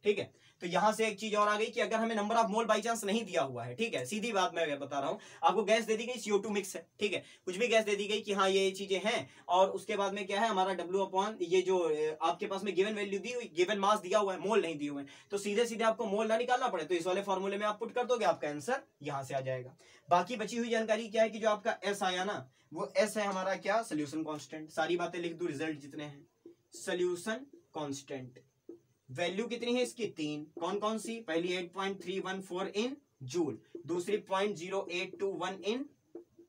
ठीक है। तो यहां से एक चीज और आ गई कि अगर हमें number of mole by chance नहीं दिया हुआ है, ठीक है, सीधी बात मैं बता रहा हूं आपको, गैस दे दी गई CO2 मिक्स है, ठीक है, कुछ भी गैस दे दी गई कि हाँ ये चीजें हैं, और उसके बाद में क्या है हमारा W अपॉन ये जो आपके पास में गिवन वैल्यू दी हुई, गिवन मास दिया हुआ है, मोल नहीं दिए हुए, तो सीधे सीधे आपको मोल ना निकालना पड़े तो इस वाले फॉर्मूले में आप पुट कर दोगे, आपका आंसर यहां से आ जाएगा। बाकी बची हुई जानकारी क्या है कि जो आपका S आया ना, वो S है हमारा क्या, सोल्यूशन कॉन्स्टेंट। सारी बातें लिख दूं, रिजल्ट जितने हैं, सोल्यूशन कॉन्स्टेंट वैल्यू कितनी है इसकी, 3। कौन कौन सी, पहली 8.314 इन जूल, दूसरी 0.0821 इन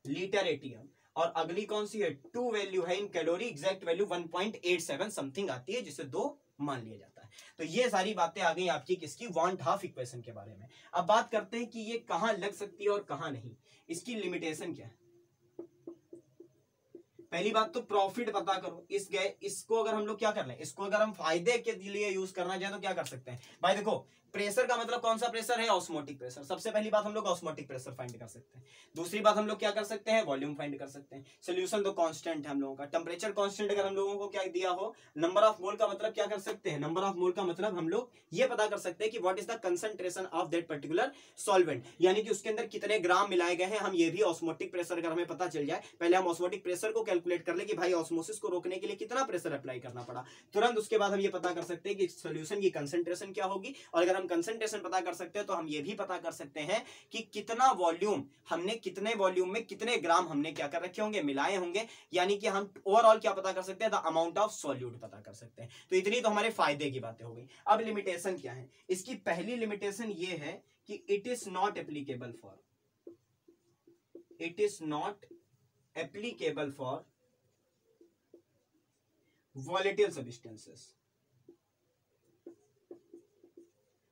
लीटर एटीएम, और अगली कौन सी है, 2 वैल्यू है इन कैलोरी, एग्जैक्ट वैल्यू 1.87 समथिंग आती है, जिसे 2 मान लिया जाता है। तो ये सारी बातें आ गई आपकी किसकी, वांट हाफ इक्वेशन के बारे में। अब बात करते हैं कि ये कहां लग सकती है और कहां नहीं, इसकी लिमिटेशन क्या है। पहली बात तो प्रॉफिट पता करो, इसको अगर हम लोग क्या कर लें, इसको अगर हम फायदे के लिए यूज करना चाहें तो क्या कर सकते हैं भाई, देखो प्रेशर का मतलब कौन सा प्रेशर है, ऑस्मोटिक प्रेशर। सबसे पहली बात हम लोग ऑस्मोटिक प्रेशर फाइंड कर सकते हैं। दूसरी बात हम लोग क्या कर सकते हैं, वॉल्यूम फाइंड कर सकते हैं। सोल्यूशन तो कांस्टेंट है हम लोगों का, टेम्परेचर कांस्टेंट अगर हम लोगों को क्या दिया हो, नंबर ऑफ मोल का मतलब क्या कर सकते हैं, नंबर ऑफ मोल का मतलब हम लोग ये पता कर सकते हैं कि what is the concentration of that particular solvent, यानी कि उसके अंदर कितने ग्राम मिलाए गए हैं। हम ये भी ऑस्मोटिक प्रेशर अगर हमें पता चल जाए, पहले हम ऑस्मोटिक प्रेशर को कैलकुलेट कर ले कि भाई ऑस्मोसिस को रोकने के लिए कितना प्रेशर अप्लाई करना पड़ा, तुरंत उसके बाद हम ये पता कर सकते हैं कि सोल्यूशन की कंसंट्रेशन क्या होगी। और अगर हम कंसंट्रेशन पता कर सकते हैं तो हम ये भी पता कर सकते हैं कि कितना वॉल्यूम हमने, कितने वॉल्यूम में कितने ग्राम हमने क्या कर रखे होंगे, मिलाए होंगे, यानी कि हम ओवरऑल क्या पता कर सकते हैं, द अमाउंट ऑफ सॉल्यूट पता कर सकते हैं। तो इतनी तो हमारे फायदे की बातें हो गई। अब लिमिटेशन क्या है, इसकी पहली लिमिटेशन ये है कि it is not applicable for, it is not applicable for volatile substances,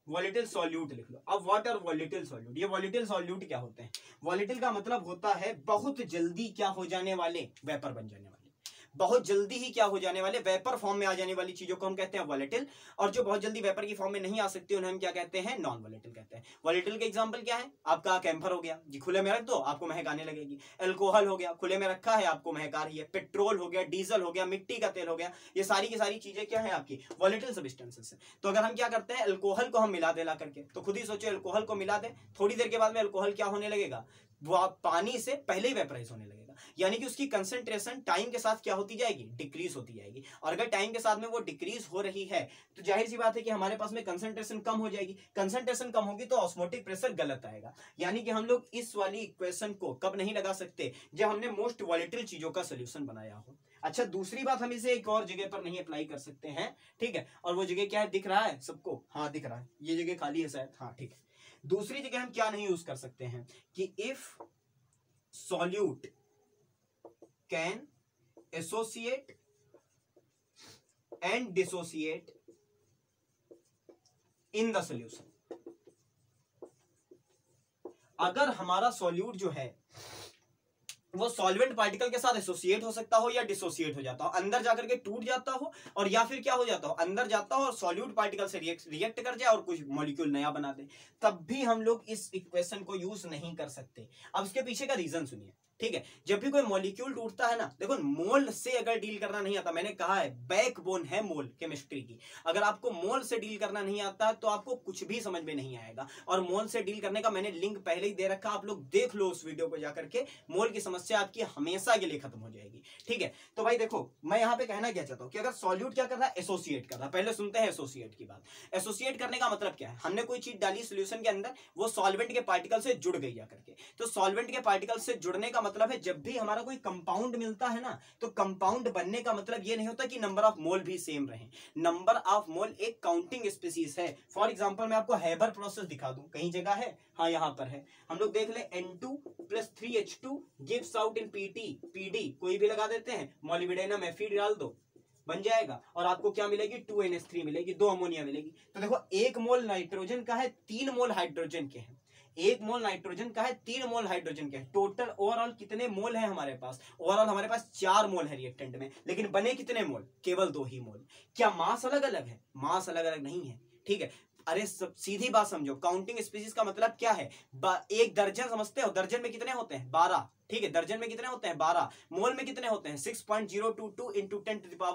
volatile solute लिख लो। अब व्हाट आर वॉलेटाइल सॉल्यूट, ये वॉलेटाइल सॉल्यूट क्या होते हैं, वॉलेटाइल का मतलब होता है बहुत जल्दी क्या हो जाने वाले, वेपर बन जाने वाले। बहुत जल्दी ही क्या हो जाने वाले, वेपर फॉर्म में आ जाने वाली चीजों को हम कहते हैं वॉलेटिल, और जो बहुत जल्दी वेपर की फॉर्म में नहीं आ सकती उन्हें हम क्या कहते हैं, नॉन वॉलेटिल कहते हैं। वॉलेटिल के एग्जांपल क्या है, आपका कैंफर हो गया जी, खुले में रख दो आपको महक आने लगेगी। अल्कोहल हो गया, खुले में रखा है आपको महक आ रही है। पेट्रोल हो गया, डीजल हो गया, मिट्टी का तेल हो गया, ये सारी की सारी चीजें क्या है आपकी वॉलेटिल सब्सटेंसेस है। तो अगर हम क्या करते हैं, अल्कोहल को हम मिला दे ला करके, तो खुद ही सोचो अल्कोहल को मिला दे, थोड़ी देर के बाद में अल्कोहल क्या होने लगेगा, वो पानी से पहले ही वेपराइज होने लगेगा, यानी कि उसकी कंसंट्रेशन टाइम के साथ क्या होती जाएगी, डिक्रीज होती जाएगी। और अगर टाइम के साथ में वो डिक्रीज हो रही है तो जाहिर सी बात है कि हमारे पास में कंसंट्रेशन कम हो जाएगी। कंसंट्रेशन कम होगी तो ऑस्मोटिक प्रेशर गलत आएगा। यानी कि हम लोग इस वाली इक्वेशन को कब नहीं लगा सकते, जब हमने मोस्ट वॉलेटिल चीजों का सोल्यूशन बनाया हो। अच्छा, दूसरी बात, हम इसे एक और जगह पर नहीं अप्लाई कर सकते हैं, ठीक है, और वो जगह क्या है, दिख रहा है सबको, हाँ दिख रहा है, ये जगह खाली है शायद, हाँ ठीक है। दूसरी जगह हम क्या नहीं यूज कर सकते हैं कि if solute can associate and dissociate in the solution. अगर हमारा सॉल्यूट जो है वो सॉल्वेंट पार्टिकल के साथ एसोसिएट हो सकता हो या डिसोसिएट हो जाता हो, अंदर जाकर के टूट जाता हो, और या फिर क्या हो जाता हो, अंदर जाता हो और सॉल्यूट पार्टिकल से रिएक्ट कर जाए और कुछ मॉलिक्यूल नया बना दे, तब भी हम लोग इस इक्वेशन को यूज नहीं कर सकते। अब इसके पीछे का रीजन सुनिए, ठीक है। जब भी कोई मॉलिक्यूल टूटता है ना, देखो मोल से अगर डील करना नहीं आता, मैंने कहा है बैकबोन है मोल केमिस्ट्री की, अगर आपको मोल से डील करना नहीं आता तो आपको कुछ भी समझ में नहीं आएगा। और मोल से डील करने का मैंने लिंक पहले ही दे रखा, आप लोग देख लो उस वीडियो को जाकर के, मोल की समस्या आपकी हमेशा के लिए खत्म हो जाएगी, ठीक है। तो भाई देखो, मैं यहाँ पे कहना क्या चाहता हूँ कि अगर सॉल्यूट क्या कर रहा है, एसोसिएट कर रहा है। पहले सुनते हैं एसोसिएट की बात। एसोसिएट करने का मतलब क्या है, हमने कोई चीज डाली सोल्यूशन के अंदर, वो सॉल्वेंट के पार्टिकल से जुड़ गई जाकर के। तो सॉल्वेंट के पार्टिकल से जुड़ने का मतलब है, जब भी हमारा कोई कंपाउंड मिलता है ना, तो कंपाउंड बनने का मतलब ये नहीं होता कि नंबर ऑफ मोल भी सेम रहे। नंबर ऑफ मोल एक काउंटिंग स्पीसीज है। फॉर एग्जांपल मैं आपको हैबर प्रोसेस दिखा दूं, कहीं जगह है, हाँ यहां पर है, हम लोग देख ले, N2 + 3H2 gives out in PD कोई भी लगा देते हैं, मॉलिब्डेनम Fe डाल दो, बन जाएगा, और आपको क्या मिलेगी, 2NH3 मिलेगी, 2 अमोनिया मिलेगी। तो देखो 1 मोल नाइट्रोजन का है, 3 मोल हाइड्रोजन के हैं, 1 मोल नाइट्रोजन का है, 3 मोल हाइड्रोजन के हैं। टोटल ओवरऑल कितने मोल है हमारे पास, ओवरऑल हमारे पास 4 मोल है रिएक्टेंट में, लेकिन बने कितने मोल, केवल 2 ही मोल। क्या मास अलग अलग है, मास अलग अलग नहीं है, ठीक है। अरे सब सीधी बात समझो, काउंटिंग स्पीसीज का मतलब क्या है, एक दर्जन समझते हो, दर्जन में कितने होते हैं, 12, ठीक है, दर्जन में कितने होते हैं, 12, मोल में कितने होते हैं, 6.022 ×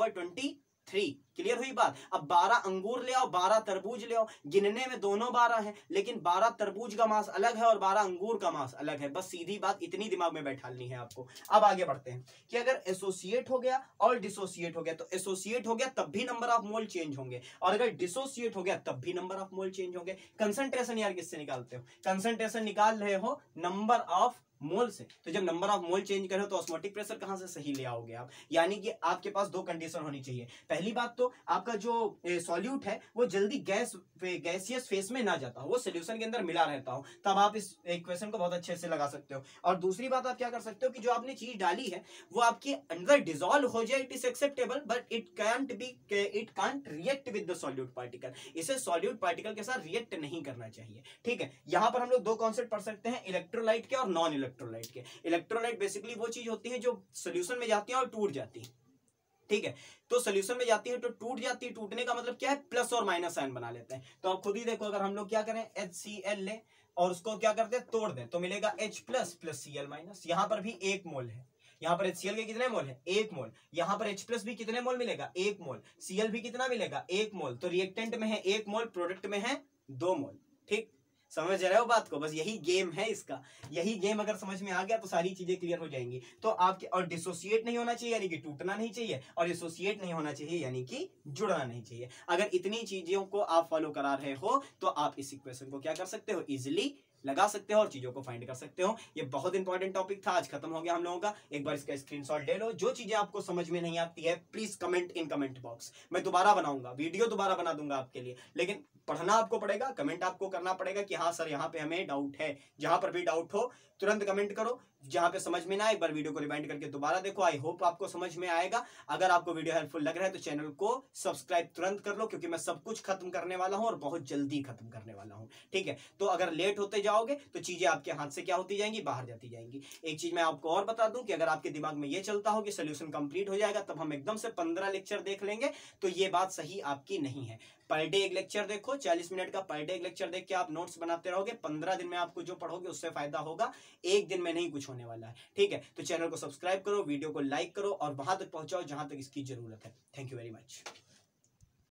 10⁻23। क्लियर हुई बात। अब 12 अंगूर ले आओ, 12 तरबूज ले आओ, गिनने में दोनों 12 हैं, लेकिन 12 तरबूज का मास अलग है और 12 अंगूर का मास अलग है। बस सीधी बात इतनी दिमाग में बैठानी है आपको। अब आगे बढ़ते हैं कि अगर एसोसिएट हो गया और डिसोसिएट हो गया, तो एसोसिएट हो गया तब भी नंबर ऑफ मोल चेंज होंगे, और अगर डिसोसिएट हो गया तब भी नंबर ऑफ मोल चेंज होंगे। कंसंट्रेशन यार किससे निकालते हो, कंसंट्रेशन निकाल रहे हो नंबर ऑफ मोल से। तो जब नंबर ऑफ मोल चेंज करो तो ऑस्मोटिक प्रेशर कहां से सही ले आओगे आप। यानी कि आपके पास 2 कंडीशन होनी चाहिए। पहली बात तो आपका जो सॉल्यूट है वो जल्दी गैसियस फेस में ना जाता हो, वो सोल्यूशन के अंदर मिला रहता हो, तब आप इस इक्वेशन को बहुत अच्छे से लगा सकते हो। और दूसरी बात आप क्या कर सकते हो कि जो आपने चीज डाली है वो आपके अंदर डिसॉल्व हो जाए, it is acceptable, but it can't react with the solute particle. इसे सॉल्यूट पार्टिकल के साथ रिएक्ट नहीं करना चाहिए, ठीक है। यहां पर हम लोग 2 कॉन्सेप्ट पढ़ सकते हैं, इलेक्ट्रोलाइट के और नॉन इलेक्ट्रोलाइट के। इलेक्ट्रोलाइट बेसिकली वो चीज होती है जो सोल्यूशन में जाती है और टूट जाती है, ठीक है। तो सोल्यूशन में जाती है तो टूट जाती है, टूटने का मतलब क्या है, प्लस और माइनस आयन बना लेते हैं। तो आप खुद ही देखो, अगर हम लोग क्या करें, HCl ले और उसको क्या करते हैं, तोड़ दें, तो मिलेगा H+ + Cl-। यहां पर भी 1 मोल है, यहां पर HCl के कितने मोल है, 1 मोल, यहां पर H+ भी कितने मोल मिलेगा, 1 मोल, Cl भी कितना मिलेगा, 1 मोल। तो रिएक्टेंट में है 1 मोल, प्रोडक्ट में है 2 मोल, ठीक। समझ रहे हो बात को, बस यही गेम है इसका। यही गेम अगर समझ में आ गया तो सारी चीजें क्लियर हो जाएंगी। तो आपके, और डिसोसिएट नहीं होना चाहिए यानी कि टूटना नहीं चाहिए, और एसोसिएट नहीं होना चाहिए यानी कि जुड़ना नहीं चाहिए। अगर इतनी चीजों को आप फॉलो करा रहे हो तो आप इस इक्वेशन को क्या कर सकते हो, इजिली लगा सकते हो और चीजों को फाइंड कर सकते हो। ये बहुत इंपॉर्टेंट टॉपिक था, आज खत्म हो गया हम लोगों का। एक बार इसका स्क्रीनशॉट ले लो। जो चीजें आपको समझ में नहीं आती है please comment in comment box. मैं दोबारा बनाऊंगा वीडियो, दोबारा बना दूंगा आपके लिए, लेकिन पढ़ना आपको पड़ेगा, कमेंट आपको करना पड़ेगा कि हाँ सर यहाँ पे हमें डाउट है। जहां पर भी डाउट हो तुरंत कमेंट करो, जहां पे समझ में ना आए एक बार वीडियो को रिवाइंड करके दोबारा देखो। आई होप आपको समझ में आएगा। अगर आपको वीडियो हेल्पफुल लग रहा है तो चैनल को सब्सक्राइब तुरंत कर लो, क्योंकि मैं सब कुछ खत्म करने वाला हूं और बहुत जल्दी खत्म करने वाला हूं, ठीक है। तो अगर लेट होते जाओ जाओगे तो चीजें आपके हाथ से क्या होती जाएंगी, बाहर जाती जाएंगी। एक चीज मैं आपको और बता दूं कि अगर आपके दिमाग में ये चलता हो कि सोल्यूशन कंप्लीट हो जाएगा तब हम एकदम से 15 लेक्चर देख लेंगे, तो ये बात सही आपकी नहीं है। पर डे एक लेक्चर देखो, 40 मिनट का पर डे एक लेक्चर देख के आप नोट्स बनाते रहोगे, 15 दिन में आपको जो पढ़ोगे उससे फायदा होगा, एक दिन में नहीं कुछ होने वाला है। ठीक है, तो चैनल को सब्सक्राइब करो, वीडियो को लाइक करो और वहां तक पहुंचाओ जहां तक इसकी जरूरत है। Thank you very much.